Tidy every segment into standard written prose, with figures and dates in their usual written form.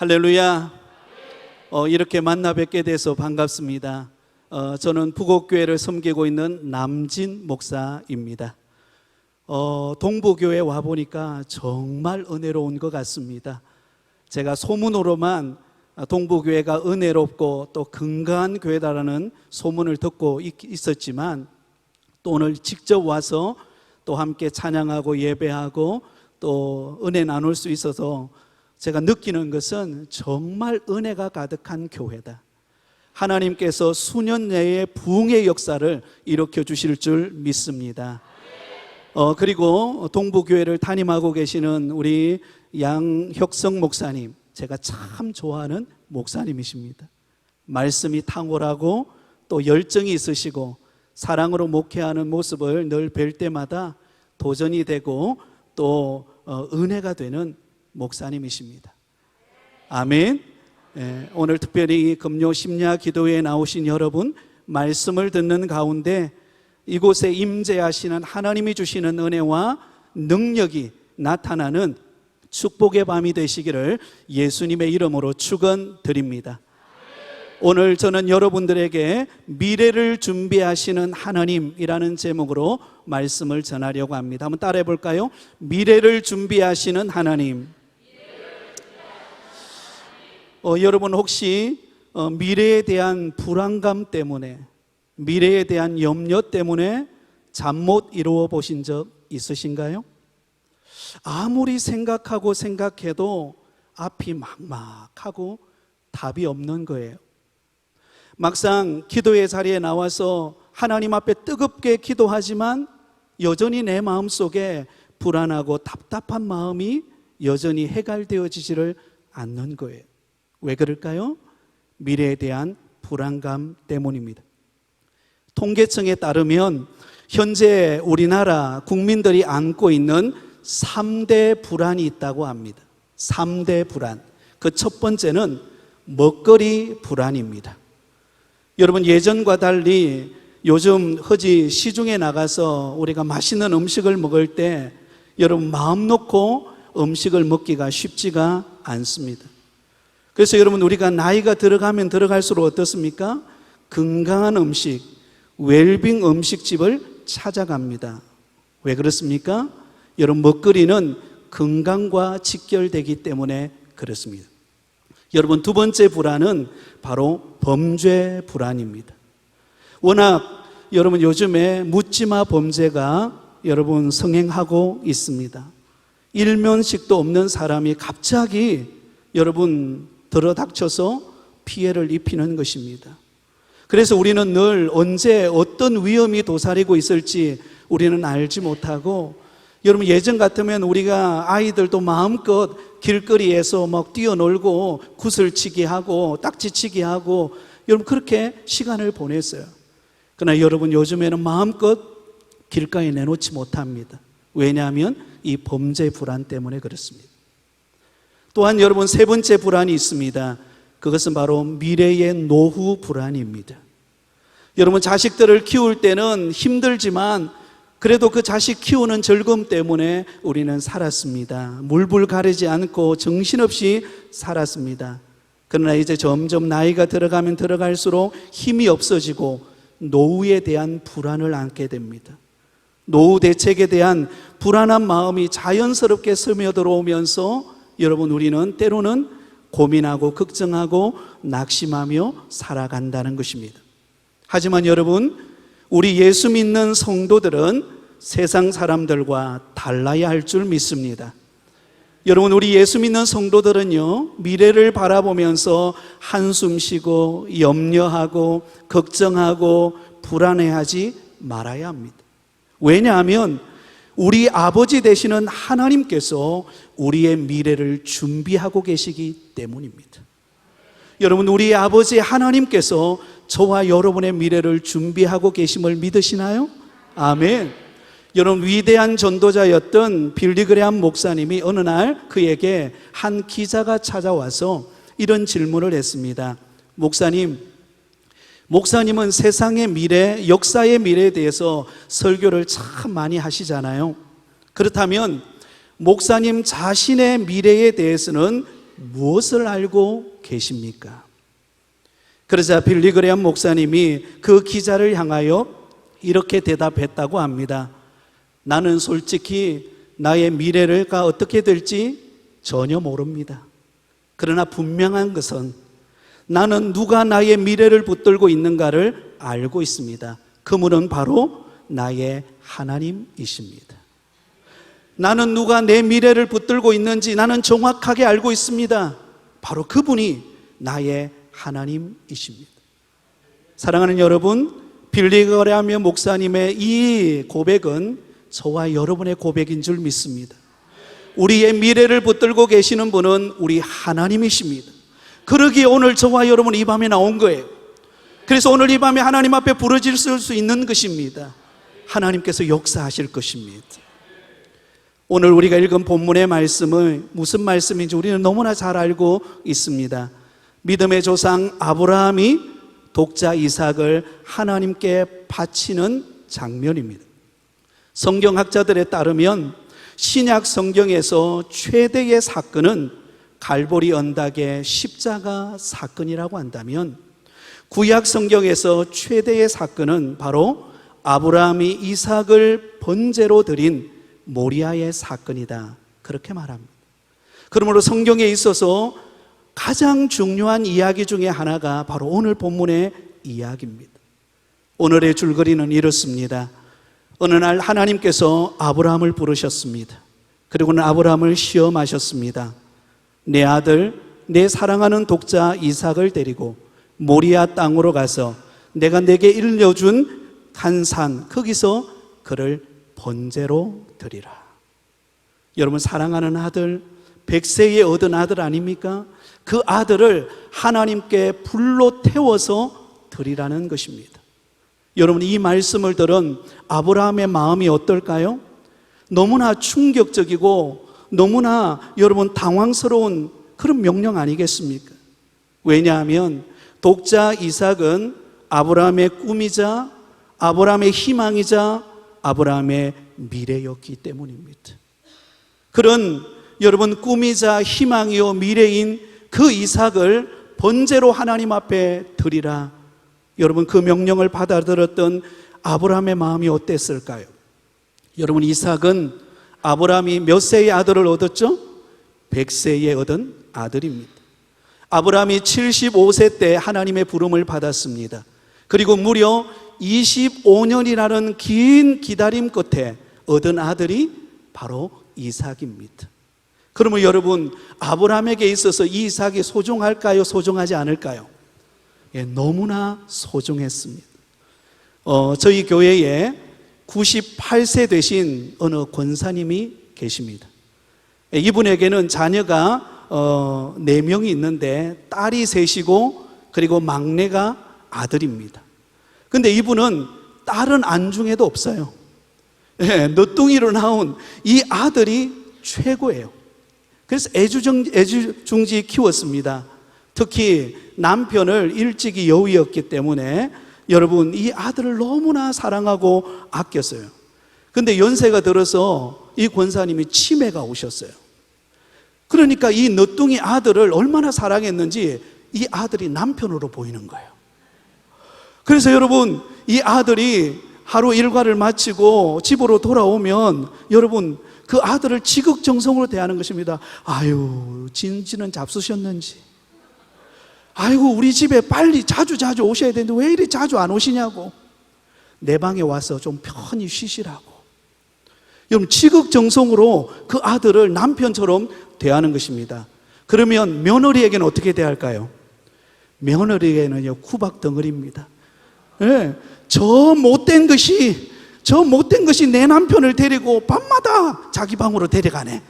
할렐루야. 이렇게 만나 뵙게 돼서 반갑습니다. 저는 부곡교회를 섬기고 있는 남진 목사입니다. 동부교회 와보니까 정말 은혜로운 것 같습니다. 제가 소문으로만 동부교회가 은혜롭고 또 건강한 교회다라는 소문을 듣고 있었지만, 또 오늘 직접 와서 또 함께 찬양하고 예배하고 또 은혜 나눌 수 있어서 제가 느끼는 것은 정말 은혜가 가득한 교회다. 하나님께서 수년 내에 부흥의 역사를 일으켜 주실 줄 믿습니다. 그리고 동부교회를 담임하고 계시는 우리 양혁성 목사님, 제가 참 좋아하는 목사님이십니다. 말씀이 탁월하고 또 열정이 있으시고 사랑으로 목회하는 모습을 늘 뵐 때마다 도전이 되고 또 은혜가 되는 목사님이십니다. 아멘. 오늘 특별히 금요 심야 기도회에 나오신 여러분, 말씀을 듣는 가운데 이곳에 임재하시는 하나님이 주시는 은혜와 능력이 나타나는 축복의 밤이 되시기를 예수님의 이름으로 축원드립니다. 오늘 저는 여러분들에게 미래를 준비하시는 하나님이라는 제목으로 말씀을 전하려고 합니다. 한번 따라해 볼까요? 미래를 준비하시는 하나님. 여러분 혹시 미래에 대한 불안감 때문에, 미래에 대한 염려 때문에 잠 못 이루어 보신 적 있으신가요? 아무리 생각해도 앞이 막막하고 답이 없는 거예요. 막상 기도의 자리에 나와서 하나님 앞에 뜨겁게 기도하지만 여전히 내 마음속에 불안하고 답답한 마음이 여전히 해결되어지지를 않는 거예요. 왜 그럴까요? 미래에 대한 불안감 때문입니다. 통계청에 따르면 현재 우리나라 국민들이 안고 있는 3대 불안이 있다고 합니다. 3대 불안. 그 첫 번째는 먹거리 불안입니다. 여러분, 예전과 달리 요즘 허지 시중에 나가서 우리가 맛있는 음식을 먹을 때 여러분 마음 놓고 음식을 먹기가 쉽지가 않습니다. 그래서 여러분, 우리가 나이가 들어가면 들어갈수록 어떻습니까? 건강한 음식, 웰빙 음식집을 찾아갑니다. 왜 그렇습니까? 여러분, 먹거리는 건강과 직결되기 때문에 그렇습니다. 여러분, 두 번째 불안은 바로 범죄 불안입니다. 워낙 여러분 요즘에 묻지마 범죄가 여러분 성행하고 있습니다. 일면식도 없는 사람이 갑자기 여러분 들어닥쳐서 피해를 입히는 것입니다. 그래서 우리는 늘 언제 어떤 위험이 도사리고 있을지 우리는 알지 못하고, 여러분 예전 같으면 우리가 아이들도 마음껏 길거리에서 막 뛰어놀고 구슬치기 하고 딱지치기 하고 여러분 그렇게 시간을 보냈어요. 그러나 여러분 요즘에는 마음껏 길가에 내놓지 못합니다. 왜냐하면 이 범죄 불안 때문에 그렇습니다. 또한 여러분 세 번째 불안이 있습니다. 그것은 바로 미래의 노후 불안입니다. 여러분 자식들을 키울 때는 힘들지만 그래도 그 자식 키우는 즐거움 때문에 우리는 살았습니다. 물불 가리지 않고 정신없이 살았습니다. 그러나 이제 점점 나이가 들어가면 들어갈수록 힘이 없어지고 노후에 대한 불안을 안게 됩니다. 노후 대책에 대한 불안한 마음이 자연스럽게 스며들어오면서 여러분 우리는 때로는 고민하고 걱정하고 낙심하며 살아간다는 것입니다. 하지만 여러분, 우리 예수 믿는 성도들은 세상 사람들과 달라야 할 줄 믿습니다. 여러분, 우리 예수 믿는 성도들은요, 미래를 바라보면서 한숨 쉬고 염려하고 걱정하고 불안해하지 말아야 합니다. 왜냐하면 우리 아버지 되시는 하나님께서 우리의 미래를 준비하고 계시기 때문입니다. 여러분, 우리 아버지 하나님께서 저와 여러분의 미래를 준비하고 계심을 믿으시나요? 아멘. 여러분, 위대한 전도자였던 빌리 그레함 목사님이 어느 날 그에게 한 기자가 찾아와서 이런 질문을 했습니다. 목사님은 세상의 미래, 역사의 미래에 대해서 설교를 참 많이 하시잖아요. 그렇다면 목사님 자신의 미래에 대해서는 무엇을 알고 계십니까? 그러자 빌리 그레엄 목사님이 그 기자를 향하여 이렇게 대답했다고 합니다. 나는 솔직히 나의 미래가 어떻게 될지 전혀 모릅니다. 그러나 분명한 것은 나는 누가 나의 미래를 붙들고 있는가를 알고 있습니다. 그분은 바로 나의 하나님이십니다. 나는 누가 내 미래를 붙들고 있는지 나는 정확하게 알고 있습니다. 바로 그분이 나의 하나님이십니다. 사랑하는 여러분, 빌리 그레엄 목사님의 이 고백은 저와 여러분의 고백인 줄 믿습니다. 우리의 미래를 붙들고 계시는 분은 우리 하나님이십니다. 그러기에 오늘 저와 여러분 이 밤에 나온 거예요. 그래서 오늘 이 밤에 하나님 앞에 부르질 수 있는 것입니다. 하나님께서 역사하실 것입니다. 오늘 우리가 읽은 본문의 말씀은 무슨 말씀인지 우리는 너무나 잘 알고 있습니다. 믿음의 조상 아브라함이 독자 이삭을 하나님께 바치는 장면입니다. 성경학자들에 따르면 신약 성경에서 최대의 사건은 갈보리 언덕의 십자가 사건이라고 한다면, 구약 성경에서 최대의 사건은 바로 아브라함이 이삭을 번제로 드린 모리아의 사건이다, 그렇게 말합니다. 그러므로 성경에 있어서 가장 중요한 이야기 중에 하나가 바로 오늘 본문의 이야기입니다. 오늘의 줄거리는 이렇습니다. 어느 날 하나님께서 아브라함을 부르셨습니다. 그리고는 아브라함을 시험하셨습니다. 내 아들, 내 사랑하는 독자 이삭을 데리고 모리아 땅으로 가서 내가 내게 일려준 한 산, 거기서 그를 번제로 드리라. 여러분, 사랑하는 아들, 100세에 얻은 아들 아닙니까? 그 아들을 하나님께 불로 태워서 드리라는 것입니다. 여러분, 이 말씀을 들은 아브라함의 마음이 어떨까요? 너무나 충격적이고 너무나 여러분 당황스러운 그런 명령 아니겠습니까? 왜냐하면 독자 이삭은 아브라함의 꿈이자 아브라함의 희망이자 아브라함의 미래였기 때문입니다. 그런 여러분 꿈이자 희망이요 미래인 그 이삭을 번제로 하나님 앞에 드리라. 여러분, 그 명령을 받아들였던 아브라함의 마음이 어땠을까요? 여러분, 이삭은 아브라함이 몇 세의 아들을 얻었죠? 100세에 얻은 아들입니다. 아브라함이 75세 때 하나님의 부름을 받았습니다. 그리고 무려 25년이라는 긴 기다림 끝에 얻은 아들이 바로 이삭입니다. 그러면 여러분, 아브라함에게 있어서 이 이삭이 소중할까요? 소중하지 않을까요? 예, 너무나 소중했습니다. 저희 교회에 98세 되신 어느 권사님이 계십니다. 이분에게는 자녀가 4명이 있는데 딸이 셋이고 그리고 막내가 아들입니다. 근데 이분은 딸은 안중에도 없어요. 예, 늦둥이로 나온 이 아들이 최고예요. 그래서 애주중지 키웠습니다. 특히 남편을 일찍이 여위였기 때문에 여러분, 이 아들을 너무나 사랑하고 아꼈어요. 근데 연세가 들어서 이 권사님이 치매가 오셨어요. 그러니까 이 늦둥이 아들을 얼마나 사랑했는지 이 아들이 남편으로 보이는 거예요. 그래서 여러분, 이 아들이 하루 일과를 마치고 집으로 돌아오면 여러분, 그 아들을 지극정성으로 대하는 것입니다. 아유, 진지는 잡수셨는지, 아이고 우리 집에 빨리 자주 오셔야 되는데 왜 이리 자주 안 오시냐고, 내 방에 와서 좀 편히 쉬시라고. 여러분, 지극정성으로 그 아들을 남편처럼 대하는 것입니다. 그러면 며느리에게는 어떻게 대할까요? 며느리에게는요, 구박덩어리입니다. 네, 저 못된 것이 내 남편을 데리고 밤마다 자기 방으로 데려가네.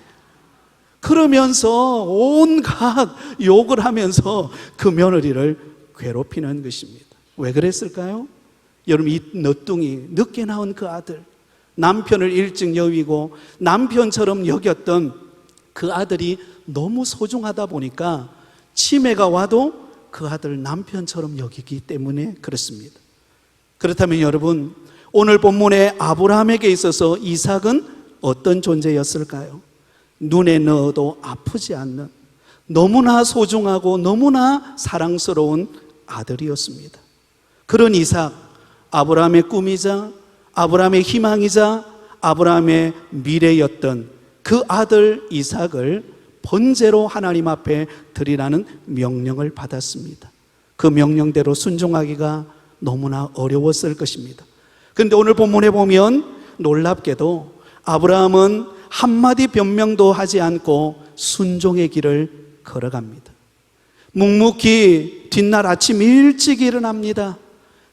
그러면서 온갖 욕을 하면서 그 며느리를 괴롭히는 것입니다. 왜 그랬을까요? 여러분, 이 너뚱이 늦게 낳은 그 아들, 남편을 일찍 여위고 남편처럼 여겼던 그 아들이 너무 소중하다 보니까 치매가 와도 그 아들 남편처럼 여기기 때문에 그렇습니다. 그렇다면 여러분, 오늘 본문의 아브라함에게 있어서 이삭은 어떤 존재였을까요? 눈에 넣어도 아프지 않는, 너무나 소중하고 너무나 사랑스러운 아들이었습니다. 그런 이삭, 아브라함의 꿈이자 아브라함의 희망이자 아브라함의 미래였던 그 아들 이삭을 번제로 하나님 앞에 드리라는 명령을 받았습니다. 그 명령대로 순종하기가 너무나 어려웠을 것입니다. 그런데 오늘 본문에 보면 놀랍게도 아브라함은 한마디 변명도 하지 않고 순종의 길을 걸어갑니다. 묵묵히 뒷날 아침 일찍 일어납니다.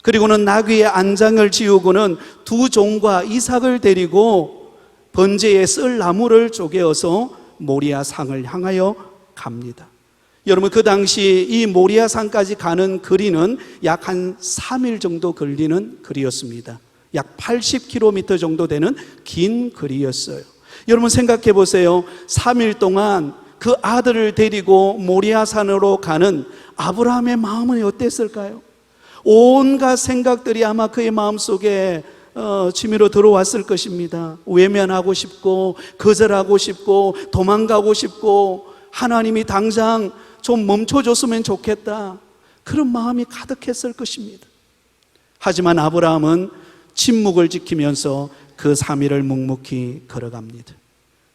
그리고는 나귀의 안장을 지우고는 두 종과 이삭을 데리고 번제에 쓸 나무를 쪼개어서 모리아 산을 향하여 갑니다. 여러분, 그 당시 이 모리아 산까지 가는 거리는 약 한 3일 정도 걸리는 거리였습니다. 약 80km 정도 되는 긴 거리였어요. 여러분 생각해 보세요. 3일 동안 그 아들을 데리고 모리아 산으로 가는 아브라함의 마음은 어땠을까요? 온갖 생각들이 아마 그의 마음속에 치밀어 들어왔을 것입니다. 외면하고 싶고 거절하고 싶고 도망가고 싶고 하나님이 당장 좀 멈춰줬으면 좋겠다, 그런 마음이 가득했을 것입니다. 하지만 아브라함은 침묵을 지키면서 그 3일을 묵묵히 걸어갑니다.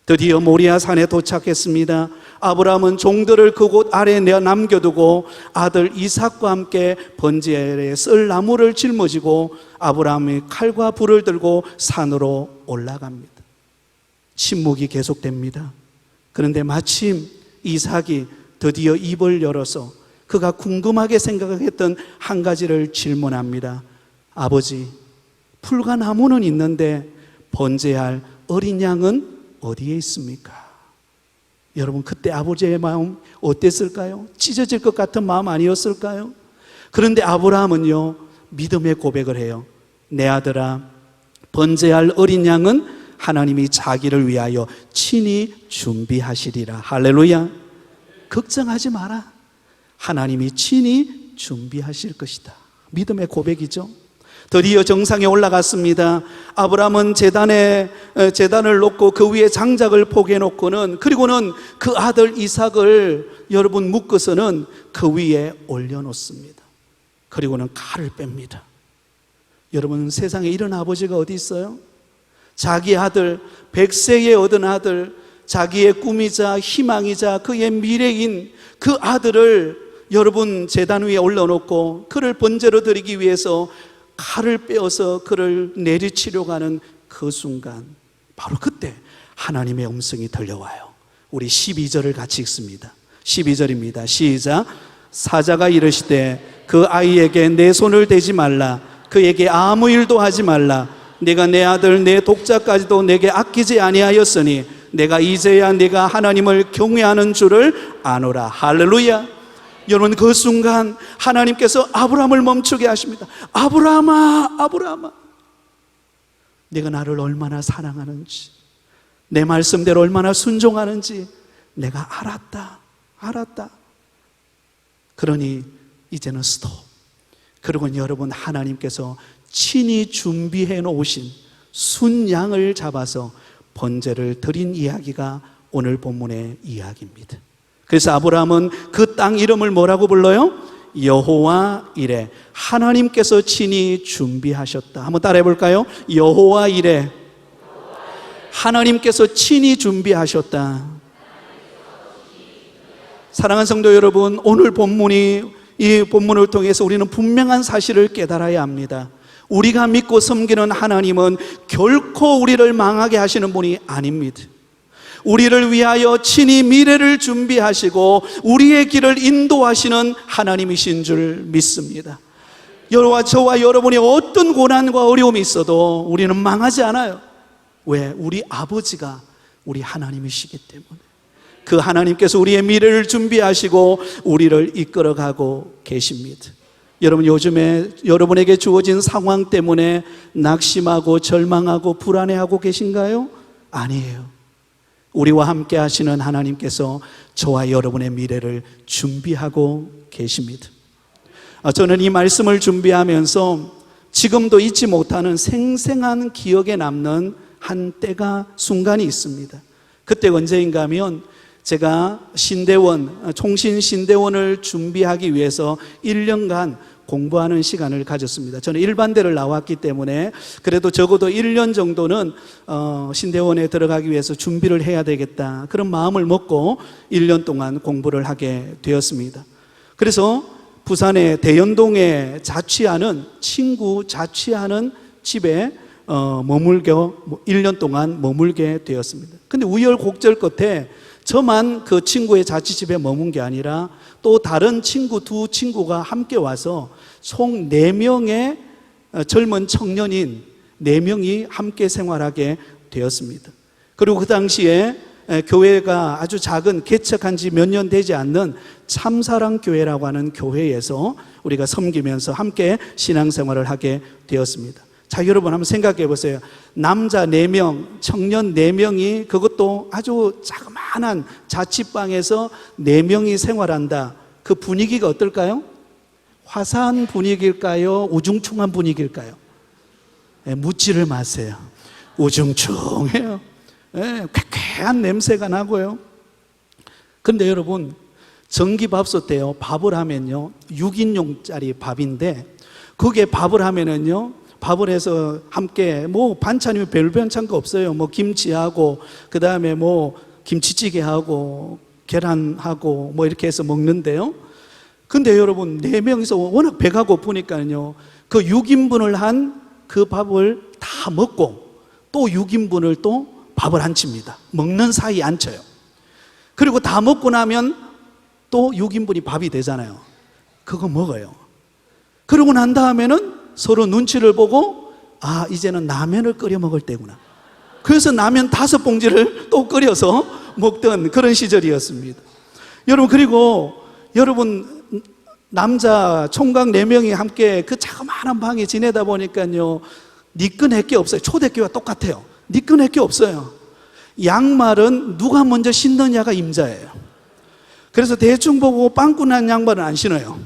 드디어 모리아 산에 도착했습니다. 아브라함은 종들을 그곳 아래에 남겨두고 아들 이삭과 함께 번제에 쓸 나무를 짊어지고 아브라함이 칼과 불을 들고 산으로 올라갑니다. 침묵이 계속됩니다. 그런데 마침 이삭이 드디어 입을 열어서 그가 궁금하게 생각했던 한 가지를 질문합니다. 아버지, 풀과 나무는 있는데 번제할 어린 양은 어디에 있습니까? 여러분, 그때 아버지의 마음 어땠을까요? 찢어질 것 같은 마음 아니었을까요? 그런데 아브라함은요, 믿음의 고백을 해요. 내 아들아, 번제할 어린 양은 하나님이 자기를 위하여 친히 준비하시리라. 할렐루야. 걱정하지 마라. 하나님이 친히 준비하실 것이다. 믿음의 고백이죠. 드디어 정상에 올라갔습니다. 아브라함은 제단을 놓고 그 위에 장작을 포개 놓고는, 그리고는 그 아들 이삭을 여러분 묶어서는 그 위에 올려놓습니다. 그리고는 칼을 뺍니다. 여러분, 세상에 이런 아버지가 어디 있어요? 자기 아들, 100세에 얻은 아들, 자기의 꿈이자 희망이자 그의 미래인 그 아들을 여러분 제단 위에 올려놓고 그를 번제로 드리기 위해서 칼을 빼어서 그를 내리치려고 하는 그 순간, 바로 그때 하나님의 음성이 들려와요. 우리 12절을 같이 읽습니다. 12절입니다. 시작. 사자가 이르시되 그 아이에게 내 손을 대지 말라. 그에게 아무 일도 하지 말라. 내가 내 아들 내 독자까지도 내게 아끼지 아니하였으니 내가 이제야 내가 하나님을 경외하는 줄을 아노라. 할렐루야. 여러분, 그 순간 하나님께서 아브라함을 멈추게 하십니다. 아브라함아, 아브라함아, 내가 나를 얼마나 사랑하는지, 내 말씀대로 얼마나 순종하는지 내가 알았다. 그러니 이제는 스톱. 그리고 여러분, 하나님께서 친히 준비해 놓으신 순양을 잡아서 번제를 드린 이야기가 오늘 본문의 이야기입니다. 그래서 아브라함은 그 땅 이름을 뭐라고 불러요? 여호와 이레. 하나님께서 친히 준비하셨다. 한번 따라해 볼까요? 여호와 이레. 하나님께서 친히 준비하셨다. 사랑하는 성도 여러분, 오늘 이 본문을 통해서 우리는 분명한 사실을 깨달아야 합니다. 우리가 믿고 섬기는 하나님은 결코 우리를 망하게 하시는 분이 아닙니다. 우리를 위하여 친히 미래를 준비하시고 우리의 길을 인도하시는 하나님이신 줄 믿습니다. 저와 여러분이 어떤 고난과 어려움이 있어도 우리는 망하지 않아요. 왜? 우리 아버지가 우리 하나님이시기 때문에. 그 하나님께서 우리의 미래를 준비하시고 우리를 이끌어가고 계십니다. 여러분, 요즘에 여러분에게 주어진 상황 때문에 낙심하고 절망하고 불안해하고 계신가요? 아니에요. 우리와 함께 하시는 하나님께서 저와 여러분의 미래를 준비하고 계십니다. 저는 이 말씀을 준비하면서 지금도 잊지 못하는 생생한 기억에 남는 한 때가 순간이 있습니다. 그때 언제인가 하면 제가 신대원, 총신 신대원을 준비하기 위해서 1년간 공부하는 시간을 가졌습니다. 저는 일반대를 나왔기 때문에 그래도 적어도 1년 정도는 신대원에 들어가기 위해서 준비를 해야 되겠다, 그런 마음을 먹고 1년 동안 공부를 하게 되었습니다. 그래서 부산의 대연동에 자취하는 친구 자취하는 집에 1년 동안 머물게 되었습니다. 근데 우여곡절 끝에 저만 그 친구의 자취집에 머문 게 아니라 또 다른 친구 두 친구가 함께 와서 총 4명의 젊은 청년인 4명이 함께 생활하게 되었습니다. 그리고 그 당시에 교회가 아주 작은, 개척한 지 몇 년 되지 않는 참사랑교회라고 하는 교회에서 우리가 섬기면서 함께 신앙생활을 하게 되었습니다. 자, 여러분 한번 생각해 보세요. 남자 4명, 청년 4명이, 그것도 아주 자그마한 자취방에서 4명이 생활한다. 그 분위기가 어떨까요? 화사한 분위기일까요? 우중충한 분위기일까요? 묻지를 마세요. 우중충해요. 쾌쾌한 냄새가 나고요. 근데 여러분, 전기밥솥에요, 밥을 하면요, 6인용짜리 밥인데, 그게 밥을 하면은요, 밥을 해서 함께 반찬이 별 반찬가 없어요. 김치하고, 그 다음에 김치찌개하고 계란하고 이렇게 해서 먹는데요. 근데 여러분, 4명이서 워낙 배가 고프니까요, 그 6인분을 한 그 밥을 다 먹고 또 6인분을 또 밥을 안 칩니다. 먹는 사이 안 쳐요. 그리고 다 먹고 나면 또 6인분이 밥이 되잖아요. 그거 먹어요. 그러고 난 다음에는 서로 눈치를 보고, 아, 이제는 라면을 끓여 먹을 때구나. 그래서 라면 5봉지를 또 끓여서 먹던 그런 시절이었습니다. 여러분, 그리고 여러분, 남자 총각 4명이 함께 그 자그마한 방에 지내다 보니까요, 니끈할 게 없어요. 초대교회와 똑같아요. 니끈할 게 없어요. 양말은 누가 먼저 신느냐가 임자예요. 그래서 대충 보고 빵꾸난 양말은 안 신어요.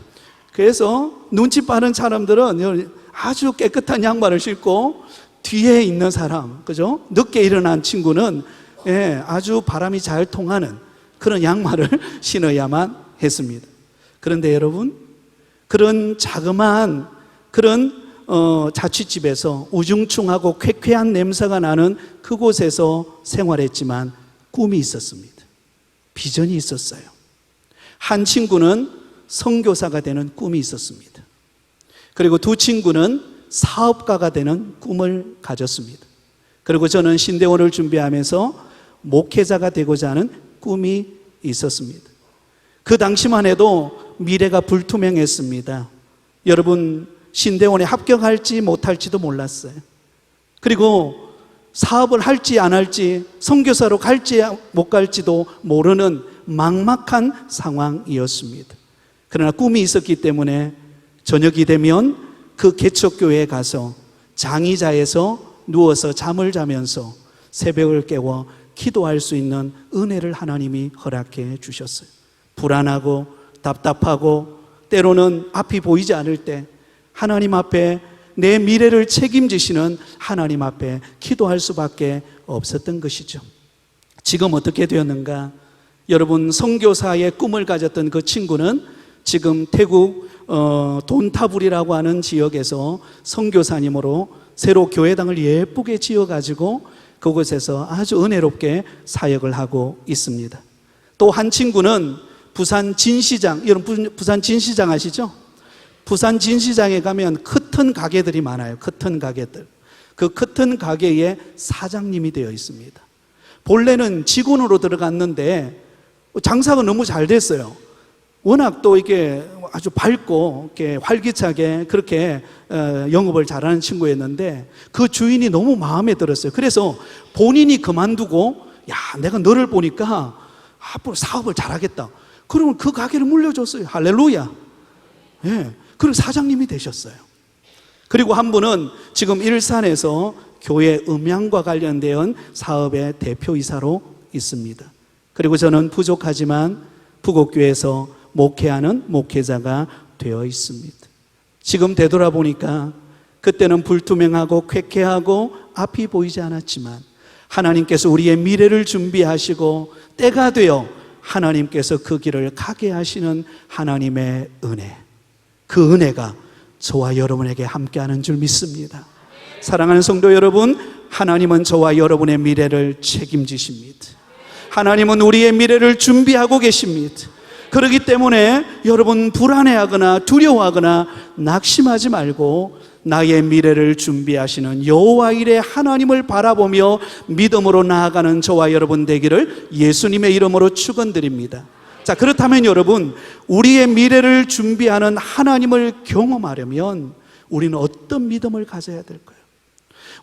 그래서 눈치 빠른 사람들은 아주 깨끗한 양말을 신고, 뒤에 있는 사람, 그죠? 늦게 일어난 친구는 아주 바람이 잘 통하는 그런 양말을 신어야만 했습니다. 그런데 여러분, 그런 자그마한 그런 자취집에서 우중충하고 쾌쾌한 냄새가 나는 그곳에서 생활했지만 꿈이 있었습니다. 비전이 있었어요. 한 친구는 선교사가 되는 꿈이 있었습니다. 그리고 두 친구는 사업가가 되는 꿈을 가졌습니다. 그리고 저는 신대원을 준비하면서 목회자가 되고자 하는 꿈이 있었습니다. 그 당시만 해도 미래가 불투명했습니다. 여러분, 신대원에 합격할지 못할지도 몰랐어요. 그리고 사업을 할지 안 할지, 선교사로 갈지 못 갈지도 모르는 막막한 상황이었습니다. 그러나 꿈이 있었기 때문에 저녁이 되면 그 개척교회에 가서 장의자에서 누워서 잠을 자면서 새벽을 깨워 기도할 수 있는 은혜를 하나님이 허락해 주셨어요. 불안하고 답답하고 때로는 앞이 보이지 않을 때 하나님 앞에 내 미래를 책임지시는 하나님 앞에 기도할 수밖에 없었던 것이죠. 지금 어떻게 되었는가? 여러분, 선교사의 꿈을 가졌던 그 친구는 지금 태국 돈타불이라고 하는 지역에서 선교사님으로 새로 교회당을 예쁘게 지어가지고 그곳에서 아주 은혜롭게 사역을 하고 있습니다. 또 한 친구는 부산 진시장, 여러분 부산 진시장 아시죠? 부산 진시장에 가면 커튼 가게들이 많아요. 커튼 가게들. 그 커튼 가게의 사장님이 되어 있습니다. 본래는 직원으로 들어갔는데 장사가 너무 잘 됐어요. 워낙 또 이게 아주 밝고 이렇게 활기차게 그렇게 영업을 잘하는 친구였는데 그 주인이 너무 마음에 들었어요. 그래서 본인이 그만두고, 야, 내가 너를 보니까 앞으로 사업을 잘하겠다. 그러면 그 가게를 물려줬어요. 할렐루야. 예. 그리고 사장님이 되셨어요. 그리고 한 분은 지금 일산에서 교회 음향과 관련된 사업의 대표이사로 있습니다. 그리고 저는 부족하지만 부곡교회에서 목회하는 목회자가 되어 있습니다. 지금 되돌아보니까 그때는 불투명하고 쾌쾌하고 앞이 보이지 않았지만 하나님께서 우리의 미래를 준비하시고 때가 되어 하나님께서 그 길을 가게 하시는 하나님의 은혜, 그 은혜가 저와 여러분에게 함께하는 줄 믿습니다. 사랑하는 성도 여러분, 하나님은 저와 여러분의 미래를 책임지십니다. 하나님은 우리의 미래를 준비하고 계십니다. 그렇기 때문에 여러분 불안해하거나 두려워하거나 낙심하지 말고 나의 미래를 준비하시는 여호와 일의 하나님을 바라보며 믿음으로 나아가는 저와 여러분 되기를 예수님의 이름으로 축원드립니다. 자, 그렇다면 여러분, 우리의 미래를 준비하는 하나님을 경험하려면 우리는 어떤 믿음을 가져야 될까요?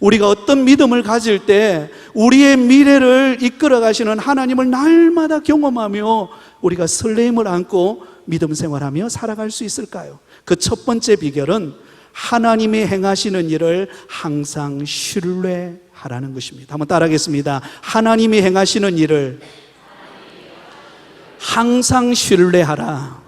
우리가 어떤 믿음을 가질 때 우리의 미래를 이끌어 가시는 하나님을 날마다 경험하며 우리가 설레임을 안고 믿음 생활하며 살아갈 수 있을까요? 그 첫 번째 비결은 하나님이 행하시는 일을 항상 신뢰하라는 것입니다. 한번 따라하겠습니다. 하나님이 행하시는 일을 항상 신뢰하라.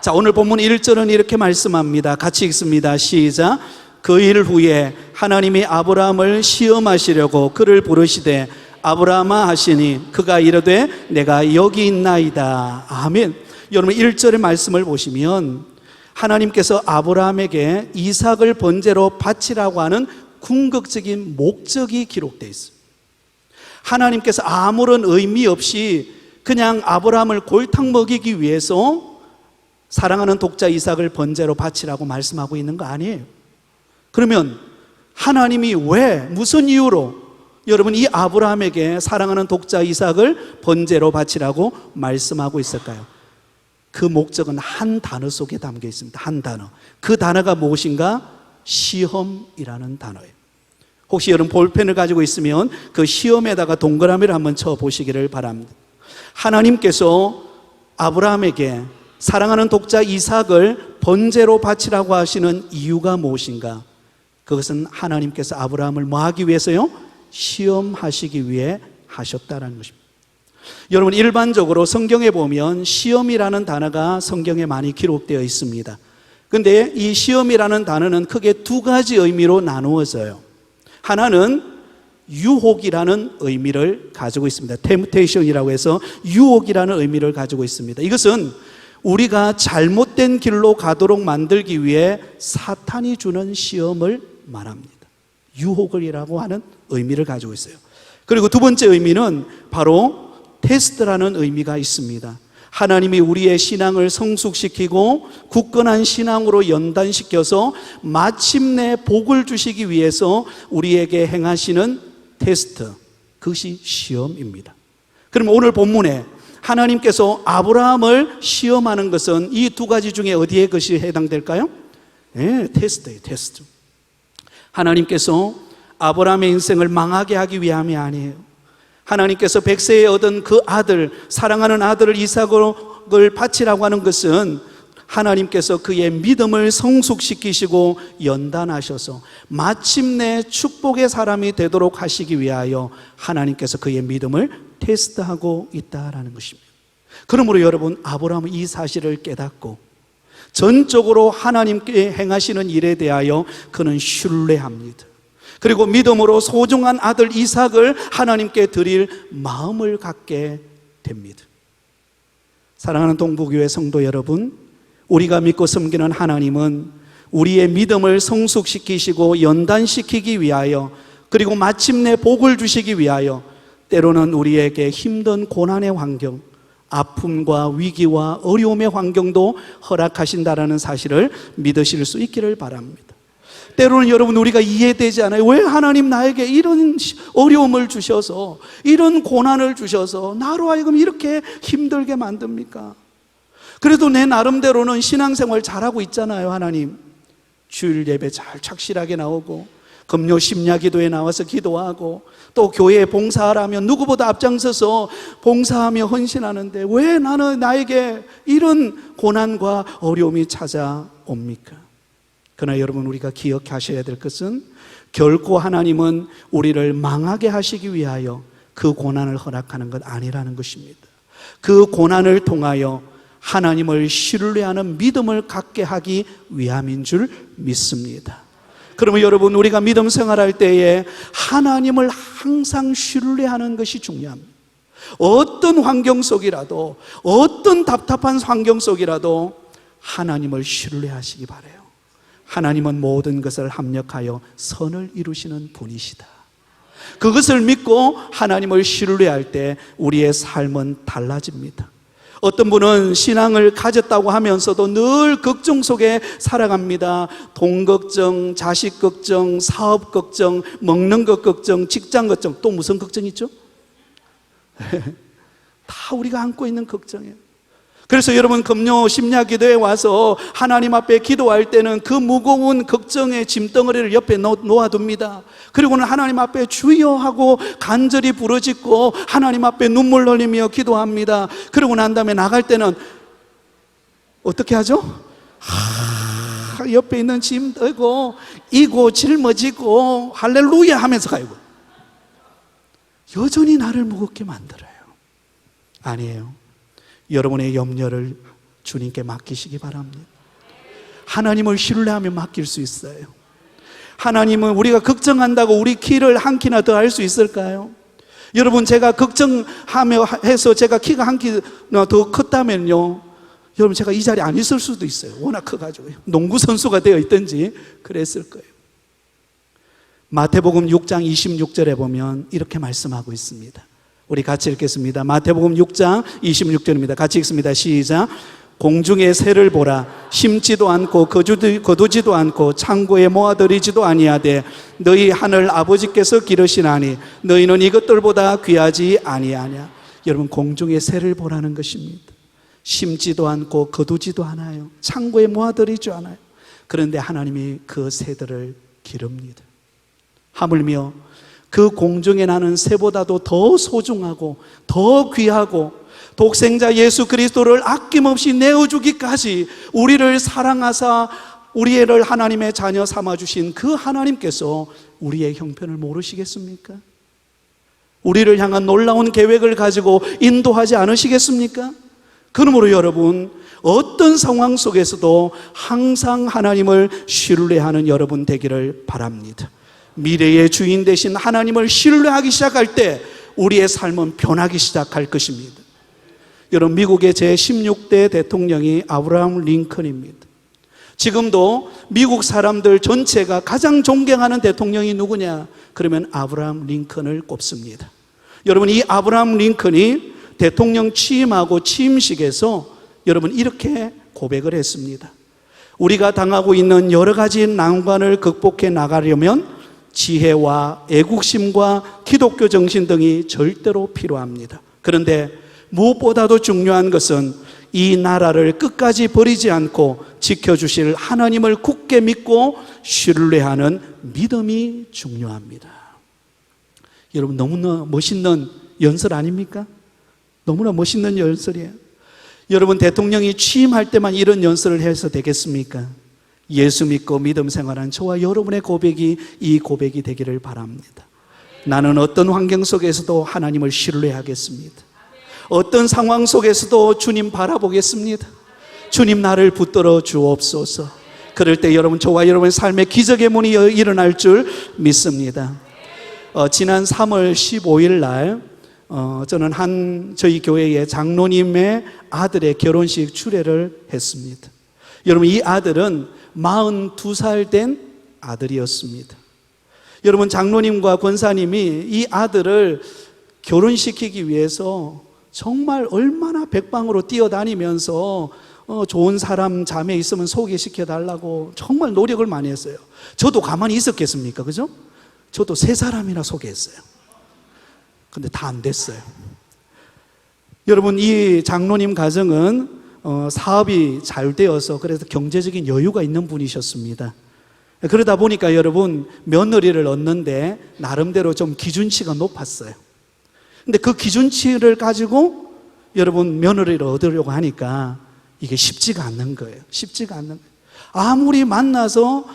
자, 오늘 본문 1절은 이렇게 말씀합니다. 같이 읽습니다. 시작. 그 일 후에 하나님이 아브라함을 시험하시려고 그를 부르시되 아브라함아 하시니 그가 이르되 내가 여기 있나이다. 아멘. 여러분 1절의 말씀을 보시면 하나님께서 아브라함에게 이삭을 번제로 바치라고 하는 궁극적인 목적이 기록되어 있습니다. 하나님께서 아무런 의미 없이 그냥 아브라함을 골탕 먹이기 위해서 사랑하는 독자 이삭을 번제로 바치라고 말씀하고 있는 거 아니에요. 그러면 하나님이 왜, 무슨 이유로 여러분 이 아브라함에게 사랑하는 독자 이삭을 번제로 바치라고 말씀하고 있을까요? 그 목적은 한 단어 속에 담겨 있습니다. 한 단어. 그 단어가 무엇인가? 시험이라는 단어예요. 혹시 여러분 볼펜을 가지고 있으면 그 시험에다가 동그라미를 한번 쳐보시기를 바랍니다. 하나님께서 아브라함에게 사랑하는 독자 이삭을 번제로 바치라고 하시는 이유가 무엇인가? 그것은 하나님께서 아브라함을 뭐 하기 위해서요? 시험하시기 위해 하셨다는 것입니다. 여러분 일반적으로 성경에 보면 시험이라는 단어가 성경에 많이 기록되어 있습니다. 그런데 이 시험이라는 단어는 크게 두 가지 의미로 나누어져요. 하나는 유혹이라는 의미를 가지고 있습니다. temptation이라고 해서 유혹이라는 의미를 가지고 있습니다. 이것은 우리가 잘못된 길로 가도록 만들기 위해 사탄이 주는 시험을 말합니다. 유혹이라고 하는 의미를 가지고 있어요. 그리고 두 번째 의미는 바로 테스트라는 의미가 있습니다. 하나님이 우리의 신앙을 성숙시키고 굳건한 신앙으로 연단시켜서 마침내 복을 주시기 위해서 우리에게 행하시는 테스트, 그것이 시험입니다. 그럼 오늘 본문에 하나님께서 아브라함을 시험하는 것은 이 두 가지 중에 어디에 그것이 해당될까요? 네, 테스트예요, 테스트. 하나님께서 아브라함의 인생을 망하게 하기 위함이 아니에요. 하나님께서 백세에 얻은 그 아들, 사랑하는 아들을 이삭을 바치라고 하는 것은 하나님께서 그의 믿음을 성숙시키시고 연단하셔서 마침내 축복의 사람이 되도록 하시기 위하여 하나님께서 그의 믿음을 테스트하고 있다라는 것입니다. 그러므로 여러분 아브라함은 이 사실을 깨닫고 전적으로 하나님께 행하시는 일에 대하여 그는 신뢰합니다. 그리고 믿음으로 소중한 아들 이삭을 하나님께 드릴 마음을 갖게 됩니다. 사랑하는 동부교회 성도 여러분, 우리가 믿고 섬기는 하나님은 우리의 믿음을 성숙시키시고 연단시키기 위하여 그리고 마침내 복을 주시기 위하여 때로는 우리에게 힘든 고난의 환경, 아픔과 위기와 어려움의 환경도 허락하신다라는 사실을 믿으실 수 있기를 바랍니다. 때로는 여러분 우리가 이해되지 않아요. 왜 하나님 나에게 이런 어려움을 주셔서 이런 고난을 주셔서 나로 하여금 이렇게 힘들게 만듭니까? 그래도 내 나름대로는 신앙생활 잘하고 있잖아요. 하나님 주일 예배 잘 착실하게 나오고 금요 심야기도에 나와서 기도하고 또 교회에 봉사하라면 누구보다 앞장서서 봉사하며 헌신하는데 왜 나에게 이런 고난과 어려움이 찾아옵니까? 그러나 여러분 우리가 기억하셔야 될 것은 결코 하나님은 우리를 망하게 하시기 위하여 그 고난을 허락하는 것 아니라는 것입니다. 그 고난을 통하여 하나님을 신뢰하는 믿음을 갖게 하기 위함인 줄 믿습니다. 그러면 여러분 우리가 믿음 생활할 때에 하나님을 항상 신뢰하는 것이 중요합니다. 어떤 환경 속이라도, 어떤 답답한 환경 속이라도 하나님을 신뢰하시기 바라요. 하나님은 모든 것을 합력하여 선을 이루시는 분이시다. 그것을 믿고 하나님을 신뢰할 때 우리의 삶은 달라집니다. 어떤 분은 신앙을 가졌다고 하면서도 늘 걱정 속에 살아갑니다. 돈 걱정, 자식 걱정, 사업 걱정, 먹는 것 걱정, 직장 걱정, 또 무슨 걱정 있죠? 다 우리가 안고 있는 걱정이에요. 그래서 여러분, 금요 심야 기도에 와서 하나님 앞에 기도할 때는 그 무거운 걱정의 짐덩어리를 옆에 놓아둡니다. 그리고는 하나님 앞에 주여 하고 간절히 부르짖고 하나님 앞에 눈물 흘리며 기도합니다. 그러고 난 다음에 나갈 때는 어떻게 하죠? 옆에 있는 짐 들고 이고 짊어지고 할렐루야 하면서 가요. 여전히 나를 무겁게 만들어요. 아니에요. 여러분의 염려를 주님께 맡기시기 바랍니다. 하나님을 신뢰하면 맡길 수 있어요. 하나님은 우리가 걱정한다고 우리 키를 한 키나 더 할 수 있을까요? 여러분, 제가 걱정하며 해서 제가 키가 한 키나 더 컸다면요, 여러분, 제가 이 자리에 안 있을 수도 있어요. 워낙 커가지고 농구 선수가 되어 있든지 그랬을 거예요. 마태복음 6장 26절에 보면 이렇게 말씀하고 있습니다. 우리 같이 읽겠습니다. 마태복음 6장 26절입니다. 같이 읽습니다. 시작. 공중의 새를 보라. 심지도 않고 거두지도 않고 창고에 모아들이지도 아니하되 너희 하늘 아버지께서 기르시나니 너희는 이것들보다 귀하지 아니하냐. 여러분, 공중의 새를 보라는 것입니다. 심지도 않고 거두지도 않아요. 창고에 모아들이지 않아요. 그런데 하나님이 그 새들을 기릅니다. 하물며 그 공중에 나는 새보다도 더 소중하고 더 귀하고 독생자 예수 그리스도를 아낌없이 내어주기까지 우리를 사랑하사 우리를 하나님의 자녀 삼아주신 그 하나님께서 우리의 형편을 모르시겠습니까? 우리를 향한 놀라운 계획을 가지고 인도하지 않으시겠습니까? 그러므로 여러분, 어떤 상황 속에서도 항상 하나님을 신뢰하는 여러분 되기를 바랍니다. 미래의 주인 되신 하나님을 신뢰하기 시작할 때 우리의 삶은 변하기 시작할 것입니다. 여러분, 미국의 제16대 대통령이 아브라함 링컨입니다. 지금도 미국 사람들 전체가 가장 존경하는 대통령이 누구냐? 그러면 아브라함 링컨을 꼽습니다. 여러분, 이 아브라함 링컨이 대통령 취임하고 취임식에서 여러분 이렇게 고백을 했습니다. 우리가 당하고 있는 여러 가지 난관을 극복해 나가려면 지혜와 애국심과 기독교 정신 등이 절대로 필요합니다. 그런데 무엇보다도 중요한 것은 이 나라를 끝까지 버리지 않고 지켜주실 하나님을 굳게 믿고 신뢰하는 믿음이 중요합니다. 여러분, 너무나 멋있는 연설 아닙니까? 너무나 멋있는 연설이에요. 여러분, 대통령이 취임할 때만 이런 연설을 해서 되겠습니까? 예수 믿고 믿음 생활한 저와 여러분의 고백이 이 고백이 되기를 바랍니다. 나는 어떤 환경 속에서도 하나님을 신뢰하겠습니다. 어떤 상황 속에서도 주님 바라보겠습니다. 주님, 나를 붙들어 주옵소서. 그럴 때 여러분, 저와 여러분의 삶의 기적의 문이 일어날 줄 믿습니다. 지난 3월 15일 날 저는 저희 교회의 장로님의 아들의 결혼식 추례를 했습니다. 여러분, 이 아들은 42살 된 아들이었습니다. 여러분, 장로님과 권사님이 이 아들을 결혼시키기 위해서 정말 얼마나 백방으로 뛰어다니면서 좋은 사람 자매 있으면 소개시켜달라고 정말 노력을 많이 했어요. 저도 가만히 있었겠습니까? 그죠? 저도 3사람이나 소개했어요. 근데 다 안 됐어요. 여러분, 이 장로님 가정은 사업이 잘 되어서 그래서 경제적인 여유가 있는 분이셨습니다. 그러다 보니까 여러분, 며느리를 얻는데 나름대로 좀 기준치가 높았어요. 근데 그 기준치를 가지고 여러분 며느리를 얻으려고 하니까 이게 쉽지가 않는 거예요. 쉽지가 않는 거예요. 아무리 만나서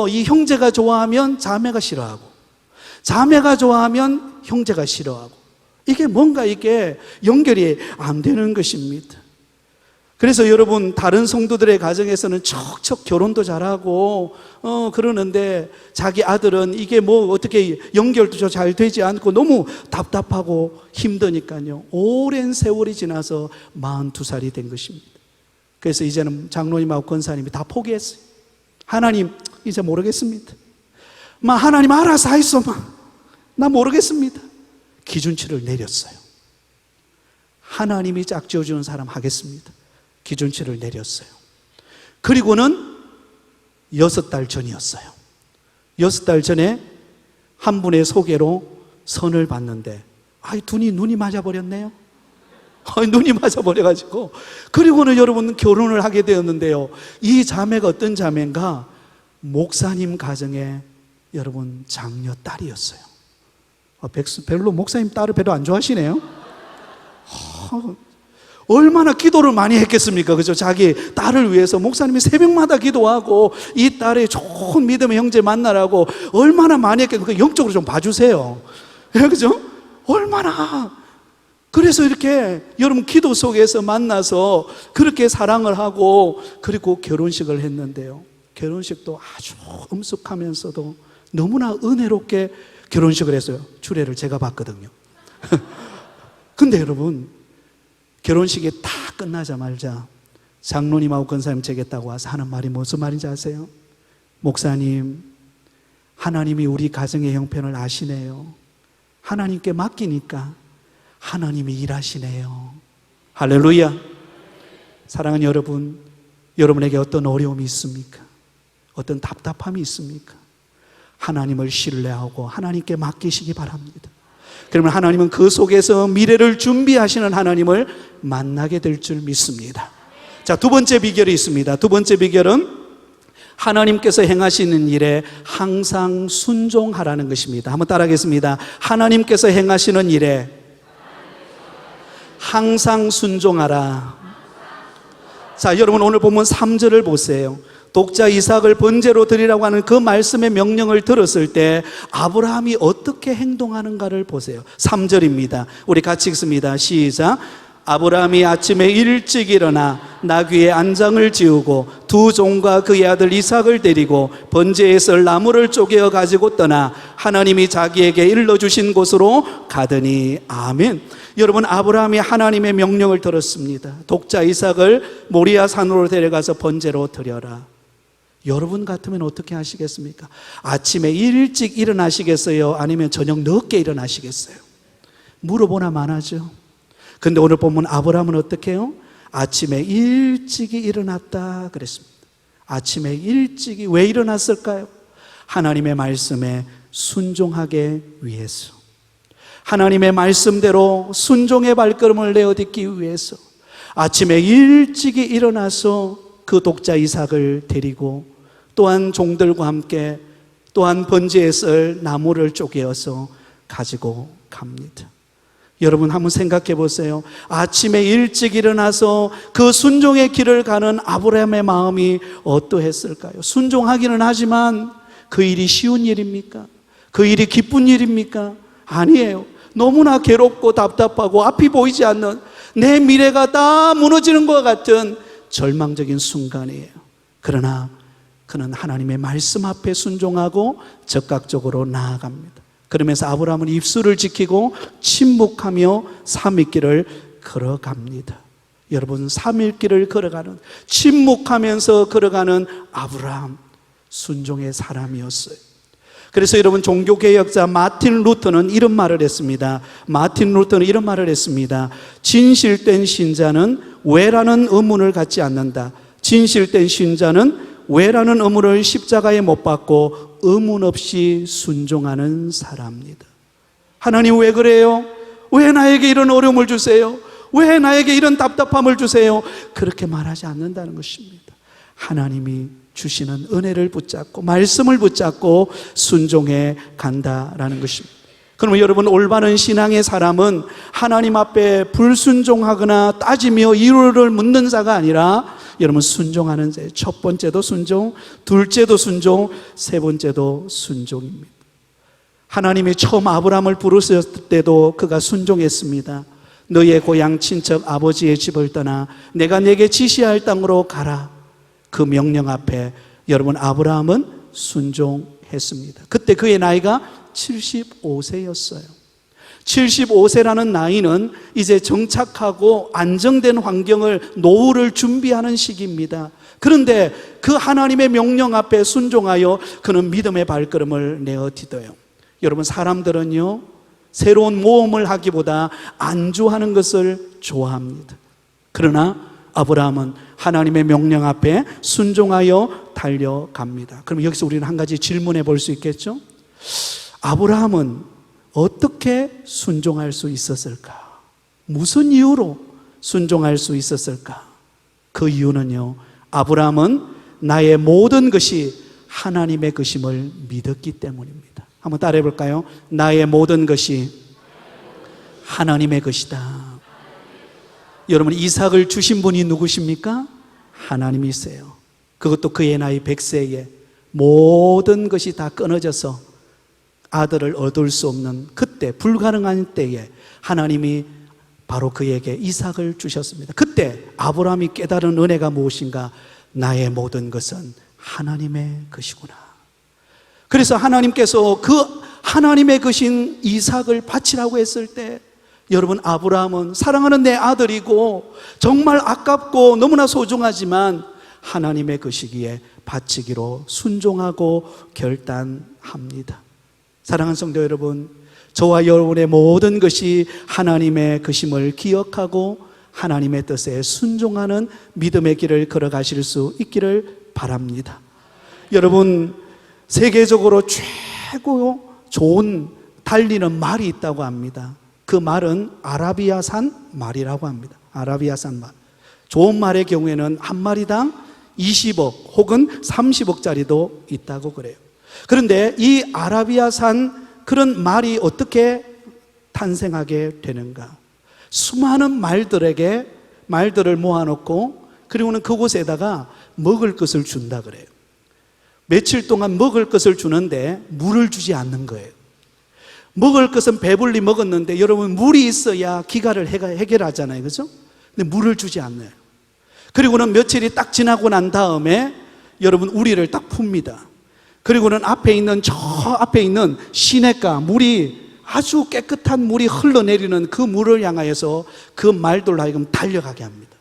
이 형제가 좋아하면 자매가 싫어하고, 자매가 좋아하면 형제가 싫어하고, 이게 뭔가 이게 연결이 안 되는 것입니다. 그래서 여러분, 다른 성도들의 가정에서는 척척 결혼도 잘하고 그러는데 자기 아들은 이게 뭐 어떻게 연결도 잘 되지 않고 너무 답답하고 힘드니까요, 오랜 세월이 지나서 42살이 된 것입니다. 그래서 이제는 장로님하고 권사님이 다 포기했어요. 하나님, 이제 모르겠습니다. 하나님 알아서 하이소. 나 모르겠습니다. 기준치를 내렸어요. 하나님이 짝지어주는 사람 하겠습니다. 기준치를 내렸어요. 그리고는 6달 전이었어요. 6달 전에 한 분의 소개로 선을 봤는데, 눈이 맞아버렸네요. 눈이 맞아버려가지고, 그리고는 여러분 결혼을 하게 되었는데요, 이 자매가 어떤 자매인가? 목사님 가정에 여러분 장녀 딸이었어요. 별로 목사님 딸을 별로 안 좋아하시네요. 얼마나 기도를 많이 했겠습니까? 그죠? 자기 딸을 위해서 목사님이 새벽마다 기도하고 이 딸의 좋은 믿음의 형제 만나라고 얼마나 많이 했겠습니까? 영적으로 좀 봐주세요. 그죠? 얼마나. 그래서 이렇게 여러분 기도 속에서 만나서 그렇게 사랑을 하고 그리고 결혼식을 했는데요, 결혼식도 아주 엄숙하면서도 너무나 은혜롭게 결혼식을 했어요. 주례를 제가 봤거든요. 근데 여러분, 결혼식이 다 끝나자마자 장로님하고 권사님 제게 딱 와서 하는 말이 무슨 말인지 아세요? 목사님, 하나님이 우리 가정의 형편을 아시네요. 하나님께 맡기니까 하나님이 일하시네요. 할렐루야. 사랑하는 여러분, 여러분에게 어떤 어려움이 있습니까? 어떤 답답함이 있습니까? 하나님을 신뢰하고 하나님께 맡기시기 바랍니다. 그러면 하나님은 그 속에서 미래를 준비하시는 하나님을 만나게 될 줄 믿습니다. 자, 두 번째 비결이 있습니다. 두 번째 비결은 하나님께서 행하시는 일에 항상 순종하라는 것입니다. 한번 따라하겠습니다. 하나님께서 행하시는 일에 항상 순종하라. 자, 여러분 오늘 본문 3절을 보세요. 독자 이삭을 번제로 드리라고 하는 그 말씀의 명령을 들었을 때 아브라함이 어떻게 행동하는가를 보세요. 3절입니다. 우리 같이 읽습니다. 시작. 아브라함이 아침에 일찍 일어나 나귀의 안장을 지우고 두 종과 그의 아들 이삭을 데리고 번제에 쓸 나무를 쪼개어 가지고 떠나 하나님이 자기에게 일러주신 곳으로 가더니. 아멘. 여러분, 아브라함이 하나님의 명령을 들었습니다. 독자 이삭을 모리아 산으로 데려가서 번제로 드려라. 여러분 같으면 어떻게 하시겠습니까? 아침에 일찍 일어나시겠어요? 아니면 저녁 늦게 일어나시겠어요? 물어보나 마나죠. 근데 오늘 보면 아브라함은 어떻게 해요? 아침에 일찍이 일어났다 그랬습니다. 아침에 일찍이 왜 일어났을까요? 하나님의 말씀에 순종하기 위해서, 하나님의 말씀대로 순종의 발걸음을 내어딛기 위해서 아침에 일찍이 일어나서 그 독자 이삭을 데리고 또한 종들과 함께 또한 번제에 쓸 나무를 쪼개어서 가지고 갑니다. 여러분 한번 생각해 보세요. 아침에 일찍 일어나서 그 순종의 길을 가는 아브라함의 마음이 어떠했을까요? 순종하기는 하지만 그 일이 쉬운 일입니까? 그 일이 기쁜 일입니까? 아니에요. 너무나 괴롭고 답답하고 앞이 보이지 않는, 내 미래가 다 무너지는 것 같은 절망적인 순간이에요. 그러나 그는 하나님의 말씀 앞에 순종하고 적극적으로 나아갑니다. 그러면서 아브라함은 입술을 지키고 침묵하며 삼일길을 걸어갑니다. 여러분, 삼일길을 걸어가는, 침묵하면서 걸어가는 아브라함, 순종의 사람이었어요. 그래서 여러분, 종교개혁자 마틴 루터는 이런 말을 했습니다. 마틴 루터는 이런 말을 했습니다. 진실된 신자는 왜라는 의문을 갖지 않는다. 진실된 신자는 왜라는 의문을 십자가에 못 박고 의문 없이 순종하는 사람입니다. 하나님 왜 그래요? 왜 나에게 이런 어려움을 주세요? 왜 나에게 이런 답답함을 주세요? 그렇게 말하지 않는다는 것입니다. 하나님이 주시는 은혜를 붙잡고 말씀을 붙잡고 순종해 간다라는 것입니다. 그러면 여러분, 올바른 신앙의 사람은 하나님 앞에 불순종하거나 따지며 이유를 묻는 자가 아니라 여러분 순종하는 자. 첫 번째도 순종, 둘째도 순종, 세 번째도 순종입니다. 하나님이 처음 아브라함을 부르셨을 때도 그가 순종했습니다. 너의 고향 친척 아버지의 집을 떠나 내가 내게 지시할 땅으로 가라. 그 명령 앞에 여러분 아브라함은 순종했습니다. 그때 그의 나이가 75세였어요. 75세라는 나이는 이제 정착하고 안정된 환경을, 노후를 준비하는 시기입니다. 그런데 그 하나님의 명령 앞에 순종하여 그는 믿음의 발걸음을 내어디뎌요. 여러분, 사람들은요, 새로운 모험을 하기보다 안주하는 것을 좋아합니다. 그러나 아브라함은 하나님의 명령 앞에 순종하여 달려갑니다. 그럼 여기서 우리는 한 가지 질문해 볼 수 있겠죠? 아브라함은 어떻게 순종할 수 있었을까? 무슨 이유로 순종할 수 있었을까? 그 이유는요, 아브라함은 나의 모든 것이 하나님의 것임을 믿었기 때문입니다. 한번 따라해 볼까요? 나의 모든 것이 하나님의 것이다. 여러분, 이삭을 주신 분이 누구십니까? 하나님이세요. 그것도 그의 나이 100세에 모든 것이 다 끊어져서 아들을 얻을 수 없는 그때, 불가능한 때에 하나님이 바로 그에게 이삭을 주셨습니다. 그때 아브라함이 깨달은 은혜가 무엇인가? 나의 모든 것은 하나님의 것이구나. 그래서 하나님께서 그 하나님의 것인 이삭을 바치라고 했을 때, 여러분, 아브라함은 사랑하는 내 아들이고 정말 아깝고 너무나 소중하지만 하나님의 것이기에 바치기로 순종하고 결단합니다. 사랑하는 성도 여러분, 저와 여러분의 모든 것이 하나님의 것임을 기억하고 하나님의 뜻에 순종하는 믿음의 길을 걸어가실 수 있기를 바랍니다. 여러분, 세계적으로 최고 좋은 달리는 말이 있다고 합니다. 그 말은 아라비아산 말이라고 합니다. 아라비아산 말. 좋은 말의 경우에는 한 마리당 20억 혹은 30억짜리도 있다고 그래요. 그런데 이 아라비아산 그런 말이 어떻게 탄생하게 되는가? 수많은 말들을 모아놓고 그리고는 그곳에다가 먹을 것을 준다 그래요. 며칠 동안 먹을 것을 주는데 물을 주지 않는 거예요. 먹을 것은 배불리 먹었는데 여러분, 물이 있어야 기가를 해결하잖아요. 그렇죠? 근데 물을 주지 않아요. 그리고는 며칠이 딱 지나고 난 다음에 여러분, 우리를 딱 풉니다. 그리고는 앞에 있는 시냇가, 물이 아주 깨끗한 물이 흘러내리는 그 물을 향하여서 그 말들로 하여금 달려가게 합니다.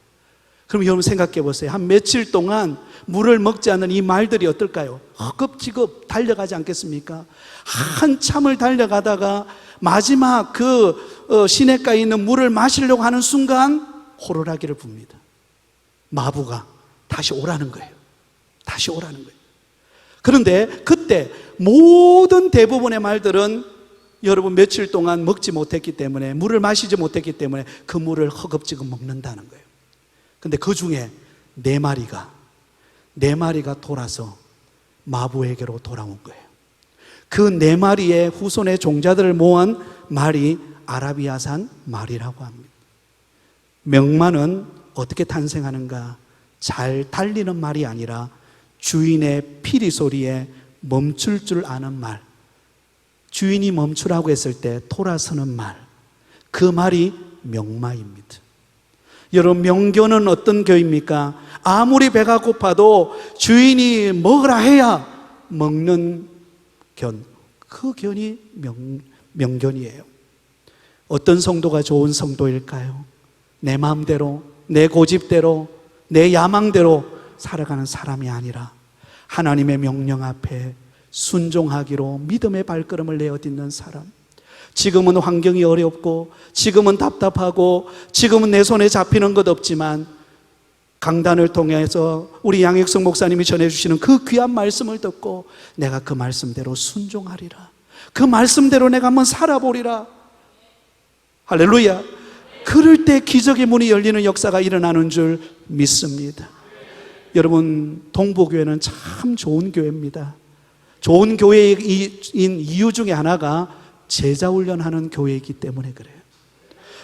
그럼 여러분 생각해 보세요. 한 며칠 동안 물을 먹지 않는 이 말들이 어떨까요? 허겁지겁 달려가지 않겠습니까? 한참을 달려가다가 마지막 시냇가에 있는 물을 마시려고 하는 순간 호루라기를 붑니다. 마부가 다시 오라는 거예요. 다시 오라는 거예요. 그런데 그때 모든 대부분의 말들은 여러분 며칠 동안 먹지 못했기 때문에, 물을 마시지 못했기 때문에 그 물을 허겁지겁 먹는다는 거예요. 근데 그 중에 네 마리가 돌아서 마부에게로 돌아온 거예요. 그 네 마리의 후손의 종자들을 모은 말이 아라비아산 말이라고 합니다. 명만은 어떻게 탄생하는가? 잘 달리는 말이 아니라 주인의 피리 소리에 멈출 줄 아는 말, 주인이 멈추라고 했을 때 돌아서는 말, 그 말이 명마입니다. 여러분, 명견은 어떤 교입니까? 아무리 배가 고파도 주인이 먹으라 해야 먹는 견, 그 견이 명견이에요. 어떤 성도가 좋은 성도일까요? 내 마음대로, 내 고집대로, 내 야망대로 살아가는 사람이 아니라 하나님의 명령 앞에 순종하기로 믿음의 발걸음을 내어딛는 사람. 지금은 환경이 어렵고, 지금은 답답하고, 지금은 내 손에 잡히는 것 없지만 강단을 통해서 우리 양익성 목사님이 전해주시는 그 귀한 말씀을 듣고 내가 그 말씀대로 순종하리라, 그 말씀대로 내가 한번 살아보리라. 할렐루야. 그럴 때 기적의 문이 열리는 역사가 일어나는 줄 믿습니다. 여러분, 동부교회는 참 좋은 교회입니다. 좋은 교회인 이유 중에 하나가 제자훈련하는 교회이기 때문에 그래요.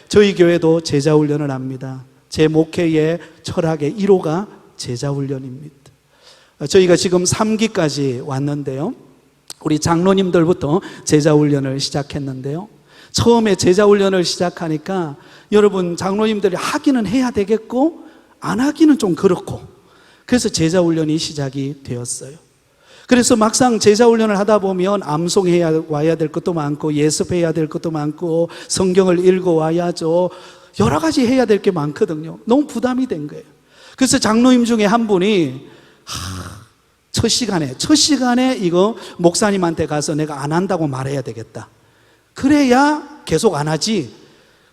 저희 교회도 제자훈련을 합니다. 제 목회의 철학의 1호가 제자훈련입니다. 저희가 지금 3기까지 왔는데요, 우리 장로님들부터 제자훈련을 시작했는데요, 처음에 제자훈련을 시작하니까 여러분 장로님들이 하기는 해야 되겠고 안 하기는 좀 그렇고, 그래서 제자훈련이 시작이 되었어요. 그래서 막상 제자훈련을 하다 보면 암송해야 와야 될 것도 많고 예습해야 될 것도 많고 성경을 읽어와야죠. 여러 가지 해야 될 게 많거든요. 너무 부담이 된 거예요. 그래서 장로님 중에 한 분이 첫 시간에 이거 목사님한테 가서 내가 안 한다고 말해야 되겠다. 그래야 계속 안 하지.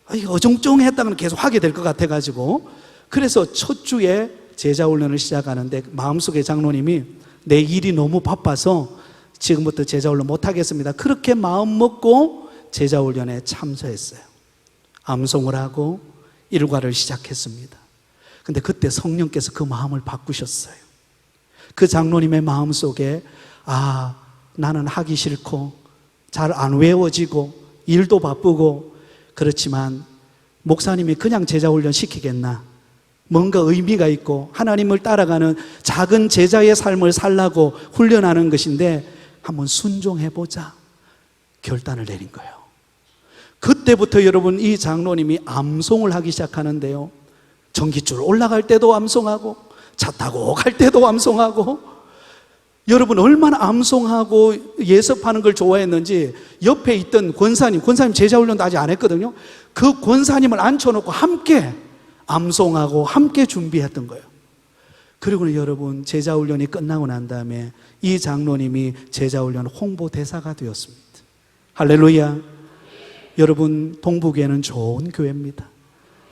어정쩡했다면 계속 하게 될 것 같아가지고, 그래서 첫 주에 제자훈련을 시작하는데 마음속에 장로님이 내 일이 너무 바빠서 지금부터 제자훈련 못하겠습니다. 그렇게 마음 먹고 제자훈련에 참석했어요. 암송을 하고 일과를 시작했습니다. 근데 그때 성령께서 그 마음을 바꾸셨어요. 그 장로님의 마음속에 나는 하기 싫고 잘 안 외워지고 일도 바쁘고 그렇지만 목사님이 그냥 제자훈련 시키겠나? 뭔가 의미가 있고 하나님을 따라가는 작은 제자의 삶을 살라고 훈련하는 것인데 한번 순종해보자 결단을 내린 거예요. 그때부터 여러분 이 장로님이 암송을 하기 시작하는데요, 전깃줄 올라갈 때도 암송하고 차 타고 갈 때도 암송하고, 여러분 얼마나 암송하고 예습하는 걸 좋아했는지 옆에 있던 권사님 제자훈련도 아직 안 했거든요. 그 권사님을 앉혀놓고 함께 암송하고 함께 준비했던 거예요. 그리고 여러분 제자훈련이 끝나고 난 다음에 이 장로님이 제자훈련 홍보대사가 되었습니다. 할렐루야. 여러분 동부교회는 좋은 교회입니다.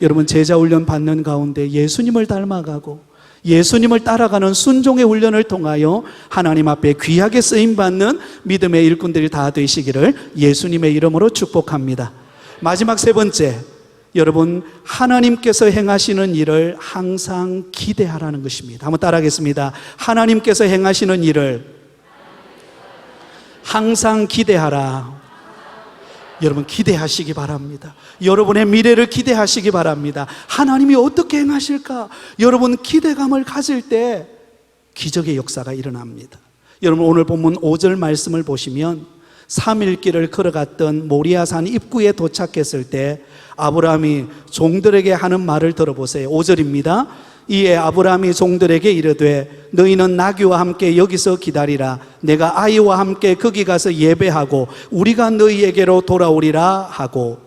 여러분 제자훈련 받는 가운데 예수님을 닮아가고 예수님을 따라가는 순종의 훈련을 통하여 하나님 앞에 귀하게 쓰임받는 믿음의 일꾼들이 다 되시기를 예수님의 이름으로 축복합니다. 마지막 세 번째, 여러분 하나님께서 행하시는 일을 항상 기대하라는 것입니다. 한번 따라하겠습니다. 하나님께서 행하시는 일을 항상 기대하라. 여러분 기대하시기 바랍니다. 여러분의 미래를 기대하시기 바랍니다. 하나님이 어떻게 행하실까? 여러분 기대감을 가질 때 기적의 역사가 일어납니다. 여러분 오늘 본문 5절 말씀을 보시면 3일 길을 걸어갔던 모리아산 입구에 도착했을 때 아브라함이 종들에게 하는 말을 들어보세요. 5절입니다. 이에 아브라함이 종들에게 이르되 너희는 나귀와 함께 여기서 기다리라. 내가 아이와 함께 거기 가서 예배하고 우리가 너희에게로 돌아오리라 하고.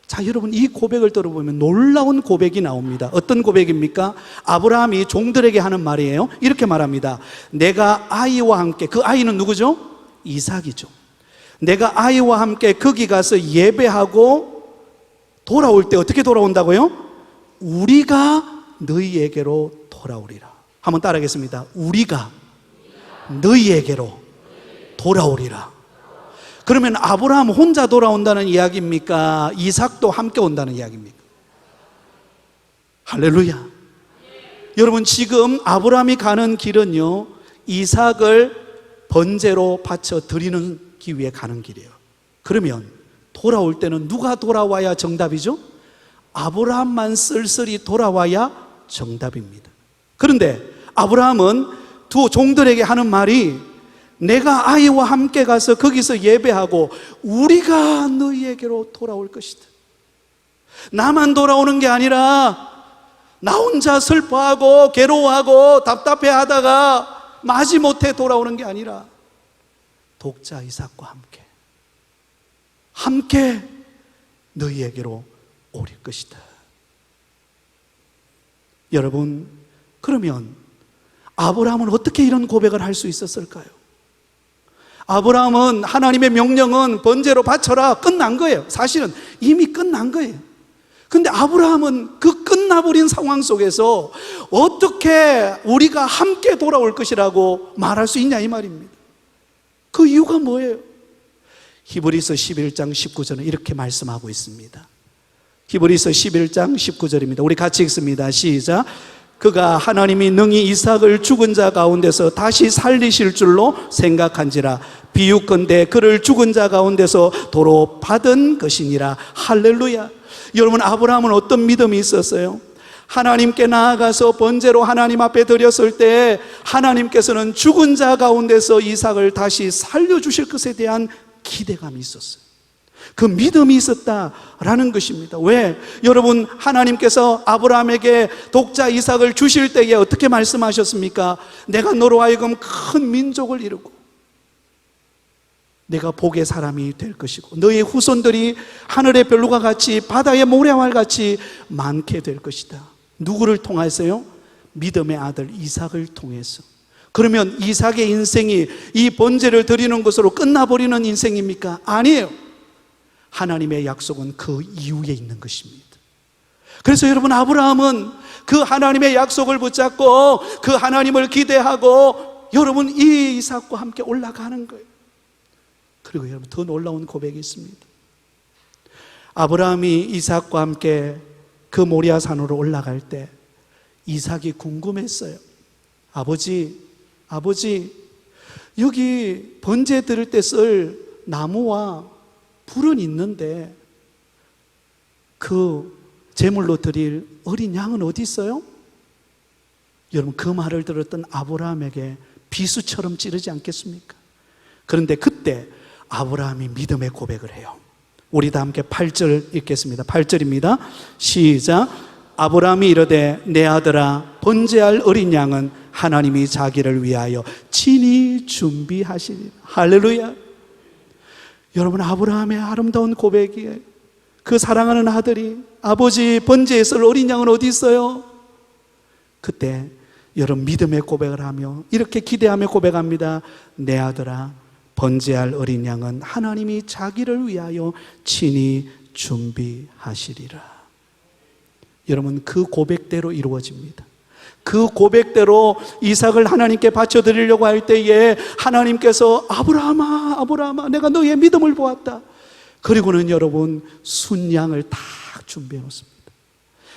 자, 여러분 이 고백을 들어보면 놀라운 고백이 나옵니다. 어떤 고백입니까? 아브라함이 종들에게 하는 말이에요. 이렇게 말합니다. 내가 아이와 함께, 그 아이는 누구죠? 이삭이죠. 내가 아이와 함께 거기 가서 예배하고 돌아올 때 어떻게 돌아온다고요? 우리가 너희에게로 돌아오리라. 한번 따라하겠습니다. 우리가 너희에게로 돌아오리라. 그러면 아브라함 혼자 돌아온다는 이야기입니까? 이삭도 함께 온다는 이야기입니까? 할렐루야. 여러분 지금 아브라함이 가는 길은요, 이삭을 번제로 바쳐 드리는 기 위해 가는 길이에요. 그러면 돌아올 때는 누가 돌아와야 정답이죠? 아브라함만 쓸쓸히 돌아와야 정답입니다. 그런데 아브라함은 두 종들에게 하는 말이 내가 아이와 함께 가서 거기서 예배하고 우리가 너희에게로 돌아올 것이다. 나만 돌아오는 게 아니라 나 혼자 슬퍼하고 괴로워하고 답답해하다가 마지못해 돌아오는 게 아니라 독자 이삭과 함께 너희에게로 올 것이다. 여러분, 그러면 아브라함은 어떻게 이런 고백을 할 수 있었을까요? 아브라함은 하나님의 명령은 번제로 바쳐라 끝난 거예요. 사실은 이미 끝난 거예요. 근데 아브라함은 그 끝나버린 상황 속에서 어떻게 우리가 함께 돌아올 것이라고 말할 수 있냐 이 말입니다. 그 이유가 뭐예요? 히브리서 11장 19절은 이렇게 말씀하고 있습니다. 히브리서 11장 19절입니다. 우리 같이 읽습니다. 시작. 그가 하나님이 능히 이삭을 죽은 자 가운데서 다시 살리실 줄로 생각한지라 비유컨대 그를 죽은 자 가운데서 도로 받은 것이니라. 할렐루야. 여러분 아브라함은 어떤 믿음이 있었어요? 하나님께 나아가서 번제로 하나님 앞에 드렸을 때 하나님께서는 죽은 자 가운데서 이삭을 다시 살려주실 것에 대한 기대감이 있었어요. 그 믿음이 있었다라는 것입니다. 왜? 여러분, 하나님께서 아브라함에게 독자 이삭을 주실 때에 어떻게 말씀하셨습니까? 내가 너로 하여금 큰 민족을 이루고 내가 복의 사람이 될 것이고 너의 후손들이 하늘의 별과 같이 바다의 모래와 같이 많게 될 것이다. 누구를 통해서요? 믿음의 아들 이삭을 통해서. 그러면 이삭의 인생이 이 번제를 드리는 것으로 끝나버리는 인생입니까? 아니에요. 하나님의 약속은 그 이후에 있는 것입니다. 그래서 여러분, 아브라함은 그 하나님의 약속을 붙잡고 그 하나님을 기대하고 여러분 이 이삭과 함께 올라가는 거예요. 그리고 여러분, 더 놀라운 고백이 있습니다. 아브라함이 이삭과 함께 그 모리아 산으로 올라갈 때 이삭이 궁금했어요. 아버지, 여기 번제 드릴 때 쓸 나무와 불은 있는데 그 제물로 드릴 어린 양은 어디 있어요? 여러분, 그 말을 들었던 아브라함에게 비수처럼 찌르지 않겠습니까? 그런데 그때 아브라함이 믿음의 고백을 해요. 우리 다 함께 8절 읽겠습니다. 8절입니다. 시작. 아브라함이 이르되 내 아들아, 번제할 어린 양은 하나님이 자기를 위하여 친히 준비하시리라. 할렐루야. 여러분, 아브라함의 아름다운 고백이에요. 그 사랑하는 아들이 아버지, 번제에 쓸 어린 양은 어디 있어요? 그때 여러분 믿음의 고백을 하며 이렇게 기대하며 고백합니다. 내 아들아, 번제할 어린 양은 하나님이 자기를 위하여 친히 준비하시리라. 여러분, 그 고백대로 이루어집니다. 그 고백대로 이삭을 하나님께 바쳐드리려고 할 때에 하나님께서 아브라함아, 아브라함아, 내가 너의 믿음을 보았다. 그리고는 여러분 순양을 딱 준비해 놓습니다.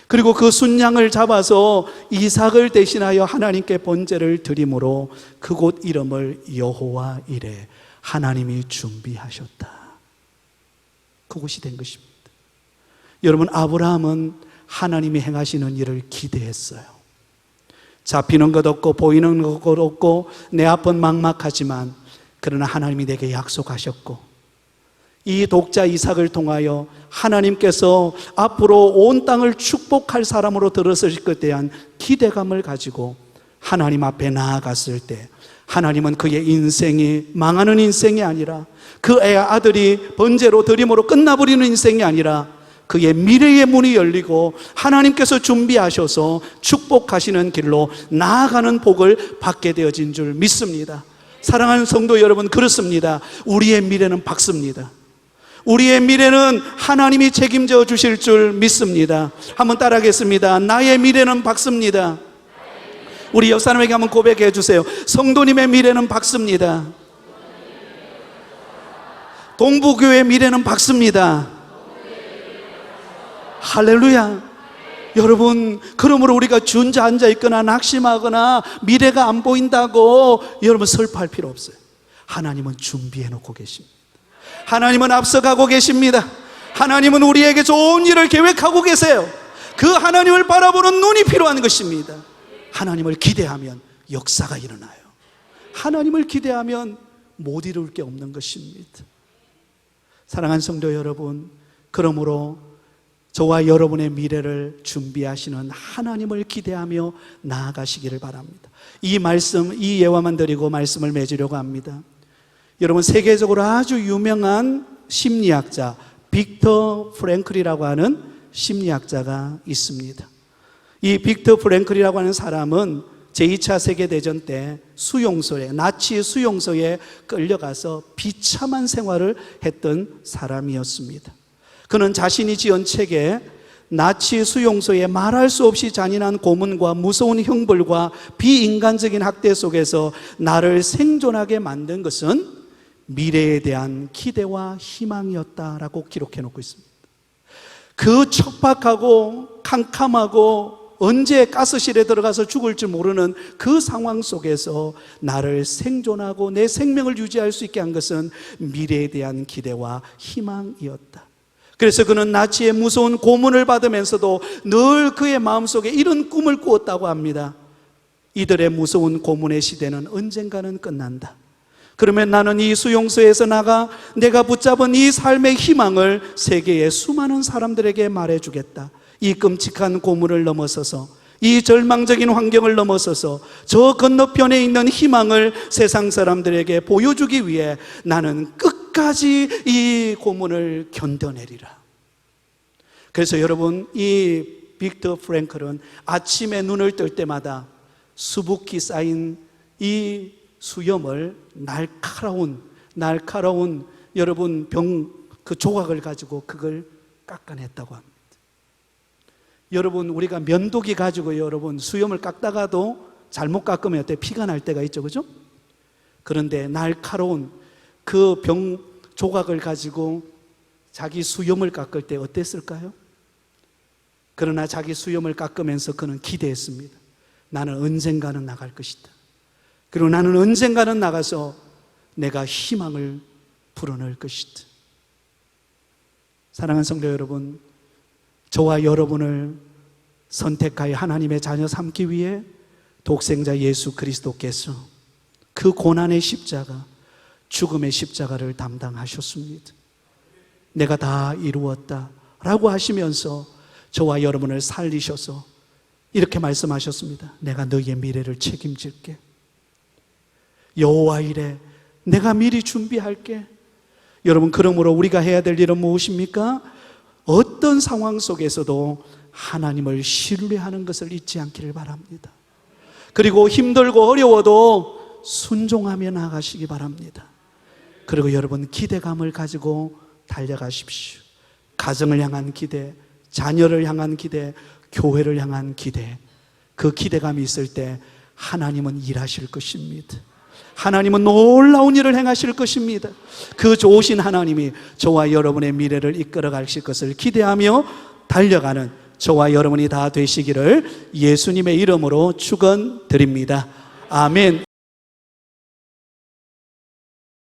그리고 그 순양을 잡아서 이삭을 대신하여 하나님께 번제를 드림으로 그곳 이름을 여호와 이레, 하나님이 준비하셨다. 그곳이 된 것입니다. 여러분, 아브라함은 하나님이 행하시는 일을 기대했어요. 잡히는 것 없고 보이는 것 없고 내 앞은 막막하지만 그러나 하나님이 내게 약속하셨고 이 독자 이삭을 통하여 하나님께서 앞으로 온 땅을 축복할 사람으로 들어서실 것에 대한 기대감을 가지고 하나님 앞에 나아갔을 때 하나님은 그의 인생이 망하는 인생이 아니라 그의 아들이 번제로 드림으로 끝나버리는 인생이 아니라 그의 미래의 문이 열리고 하나님께서 준비하셔서 축복하시는 길로 나아가는 복을 받게 되어진 줄 믿습니다. 사랑하는 성도 여러분, 그렇습니다. 우리의 미래는 밝습니다. 우리의 미래는 하나님이 책임져 주실 줄 믿습니다. 한번 따라하겠습니다. 나의 미래는 밝습니다. 우리 옆 사람에게 한번 고백해 주세요. 성도님의 미래는 밝습니다. 동부교회의 미래는 밝습니다. 할렐루야. 여러분, 그러므로 우리가 주저앉아 있거나 낙심하거나 미래가 안 보인다고 여러분 슬퍼할 필요 없어요. 하나님은 준비해 놓고 계십니다. 하나님은 앞서가고 계십니다. 하나님은 우리에게 좋은 일을 계획하고 계세요. 그 하나님을 바라보는 눈이 필요한 것입니다. 하나님을 기대하면 역사가 일어나요. 하나님을 기대하면 못 이룰 게 없는 것입니다. 사랑하는 성도 여러분, 그러므로 저와 여러분의 미래를 준비하시는 하나님을 기대하며 나아가시기를 바랍니다. 이 말씀, 이 예화만 드리고 말씀을 맺으려고 합니다. 여러분, 세계적으로 아주 유명한 심리학자 빅터 프랭클이라고 하는 심리학자가 있습니다. 이 빅터 프랭클이라고 하는 사람은 제2차 세계대전 때 수용소에, 나치 수용소에 끌려가서 비참한 생활을 했던 사람이었습니다. 그는 자신이 지은 책에 나치 수용소의 말할 수 없이 잔인한 고문과 무서운 형벌과 비인간적인 학대 속에서 나를 생존하게 만든 것은 미래에 대한 기대와 희망이었다라고 기록해 놓고 있습니다. 그 척박하고 캄캄하고 언제 가스실에 들어가서 죽을 줄 모르는 그 상황 속에서 나를 생존하고 내 생명을 유지할 수 있게 한 것은 미래에 대한 기대와 희망이었다. 그래서 그는 나치의 무서운 고문을 받으면서도 늘 그의 마음속에 이런 꿈을 꾸었다고 합니다. 이들의 무서운 고문의 시대는 언젠가는 끝난다. 그러면 나는 이 수용소에서 나가 내가 붙잡은 이 삶의 희망을 세계의 수많은 사람들에게 말해주겠다. 이 끔찍한 고문을 넘어서서, 이 절망적인 환경을 넘어서서 저 건너편에 있는 희망을 세상 사람들에게 보여주기 위해 나는 끝까지 이 고문을 견뎌내리라. 그래서 여러분, 이 빅터 프랭클은 아침에 눈을 뜰 때마다 수북히 쌓인 이 수염을 날카로운 여러분 그 조각을 가지고 그걸 깎아냈다고 합니다. 여러분, 우리가 면도기 가지고 여러분 수염을 깎다가도 잘못 깎으면 어때? 피가 날 때가 있죠, 그죠? 그런데 날카로운 그 조각을 가지고 자기 수염을 깎을 때 어땠을까요? 그러나 자기 수염을 깎으면서 그는 기대했습니다. 나는 언젠가는 나갈 것이다. 그리고 나는 언젠가는 나가서 내가 희망을 불어넣을 것이다. 사랑하는 성도 여러분, 저와 여러분을 선택하여 하나님의 자녀 삼기 위해 독생자 예수 그리스도께서 그 고난의 십자가, 죽음의 십자가를 담당하셨습니다. 내가 다 이루었다 라고 하시면서 저와 여러분을 살리셔서 이렇게 말씀하셨습니다. 내가 너희의 미래를 책임질게. 여호와 이래 내가 미리 준비할게. 여러분, 그러므로 우리가 해야 될 일은 무엇입니까? 어떤 상황 속에서도 하나님을 신뢰하는 것을 잊지 않기를 바랍니다. 그리고 힘들고 어려워도 순종하며 나가시기 바랍니다. 그리고 여러분, 기대감을 가지고 달려가십시오. 가정을 향한 기대, 자녀를 향한 기대, 교회를 향한 기대, 그 기대감이 있을 때 하나님은 일하실 것입니다. 하나님은 놀라운 일을 행하실 것입니다. 그 좋으신 하나님이 저와 여러분의 미래를 이끌어 가실 것을 기대하며 달려가는 저와 여러분이 다 되시기를 예수님의 이름으로 축원드립니다. 아멘.